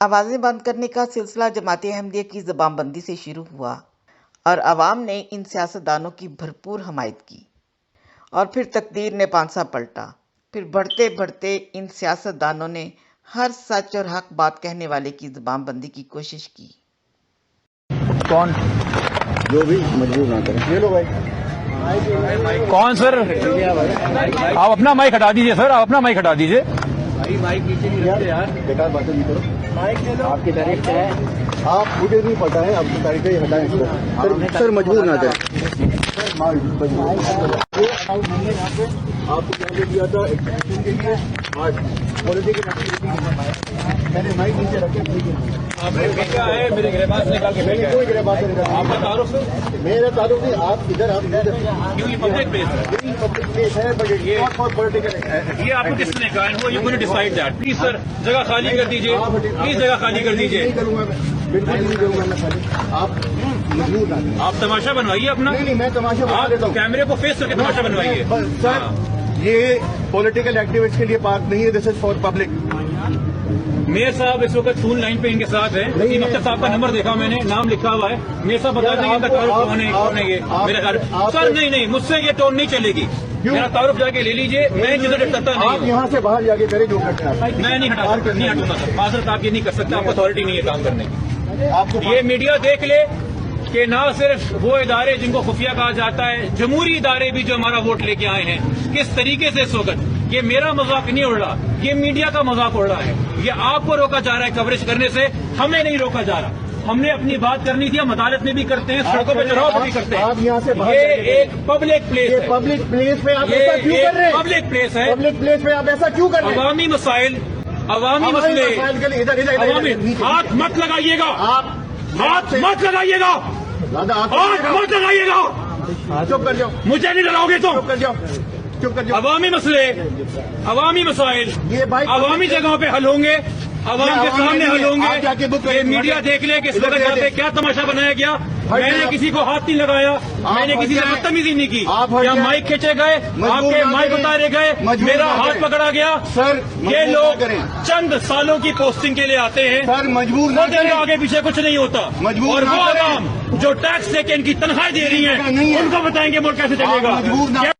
آوازیں بند کرنے کا سلسلہ جماعت احمدیہ کی زبان بندی سے شروع ہوا اور عوام نے ان سیاستدانوں کی بھرپور حمایت کی، اور پھر تقدیر نے پانسا پلٹا۔ پھر بڑھتے بڑھتے ان سیاستدانوں نے ہر سچ اور حق بات کہنے والے کی زبان بندی کی کوشش کی۔ کون جو بھی مجبور نہ کریں۔ یہ لو بھائی، کون سر؟ آپ اپنا مائک ہٹا دیجیے سر، آپ اپنا مائک ہٹا دیجیے۔ بیکار باتیں نہیں کرو۔ آپ کی تاریخ کیا ہے؟ آپ مجھے نہیں پتا ہے، آپ کی تاریخ ہی ہٹائیں سر، مجبور نہ کریں۔ آپ کو کیا دیا تھا ایکسٹینشن کے لیے؟ آج پولیٹیکل ایکٹیویٹی میں نے مائک نیچے رکھے۔ میرے گریباز نکال کے میں نے کوئی گریباز نہیں رکھا۔ آپ کا تعارف ہے؟ میرا تعلق نہیں، آپ ادھر آپ کیوں یہ پبلک پلیس ہے؟ پبلک پلیس ہے، بٹ پولیٹیکل یہ آپ کو کس نے کہا ہے؟ You gonna decide that. Please sir جگہ خالی کر دیجیے، پلیز جگہ خالی کر دیجیے۔ نہیں کروں گا میں، بالکل نہیں کروں گا میں خالی۔ آپ مجبور نہ کریں۔ آپ تماشا بنوائیے اپنا۔ نہیں، میں تماشا بنا دیتا آپ ہوں کیمرے کو فیس کر کے تماشا بنوائیے۔ سر، یہ پولیٹیکل ایکٹیوسٹ کے لیے پارک نہیں ہے، دس از فار پبلک۔ میئر صاحب اس وقت فون لائن پہ ان کے ساتھ ہیں۔ وسیم اختر صاحب کا نمبر دیکھا میں نے، نام لکھا ہوا ہے۔ میئر صاحب بتا دیں ان کا تعارف کون ہے، کون ہے یہ میرے گھر۔ سر نہیں، مجھ سے یہ ٹون نہیں چلے گی۔ میرا تعارف جا کے لے لیجیے، میں جدھر کرتا آپ نہیں ہوں۔ یہاں سے باہر جا کے کریں جو کرتے ہیں۔ میں نہیں ہٹوں گا سر، معذرت آپ یہ نہیں کر سکتے، آپ کو اتھارٹی نہیں ہے کام کرنے کی۔ آپ کو یہ میڈیا دیکھ لے کہ نہ صرف وہ ادارے جن کو خفیہ کہا جاتا ہے، جمہوری ادارے بھی جو ہمارا ووٹ لے کے آئے ہیں، کس طریقے سے اس وقت یہ میرا مذاق نہیں اڑ رہا، یہ میڈیا کا مذاق اڑ رہا ہے۔ یہ آپ کو روکا جا رہا ہے کوریج کرنے سے، ہمیں نہیں روکا جا رہا۔ ہم نے اپنی بات کرنی تھی، ہم عدالت میں بھی کرتے ہیں، سڑکوں پہ چڑھاؤ پہ بھی کرتے آپ یہاں سے ہیں۔ باہر یہ ایک پبلک پلیس ہے، پبلک پلیس پہ آپ یہ ایسا کیوں کر رہے ایک ہیں؟ پبلک پلیس ہے۔ پبلک پلیس پہ آپ ایسا کیوں کر رہے ہیں؟ عوامی مسائل، عوامی ہمارے مسئلے، مسائل کے لیے ادھر عوامی ہاتھ مت لگائیے گا، آپ ہاتھ مت لگائیے گا، زیادہ ہاتھ مت لگائیے گا۔ چپ کر جاؤ، مجھے نہیں ڈراؤ گے تم۔ چپ کر جاؤ، چپ کر جاؤ۔ عوامی مسئلے، عوامی مسائل یہ بھائی عوامی جگہوں پہ حل ہوں گے، عوام کے سامنے حل ہوں آپ جا کے بک گے۔ یہ میڈیا دیکھ لے کہ اس وقت یہاں پہ کیا تماشا بنایا گیا۔ میں نے کسی کو ہاتھ نہیں لگایا، میں نے کسی سے بدتمیزی نہیں کی۔ یا مائک کھینچے گئے، آپ کے مائک اتارے گئے، میرا ہاتھ پکڑا گیا۔ سر یہ لوگ چند سالوں کی پوسٹنگ کے لیے آتے ہیں، سر مجبور نہ کریں۔ آگے پیچھے کچھ نہیں ہوتا۔ مجبور اور نہ وہ کریں۔ عوام جو ٹیکس سے کہ ان کی تنخواہ دے رہی ہیں، نہیں ہے۔ ان کو بتائیں گے ملک کیسے چلے گا۔ مجبور نہ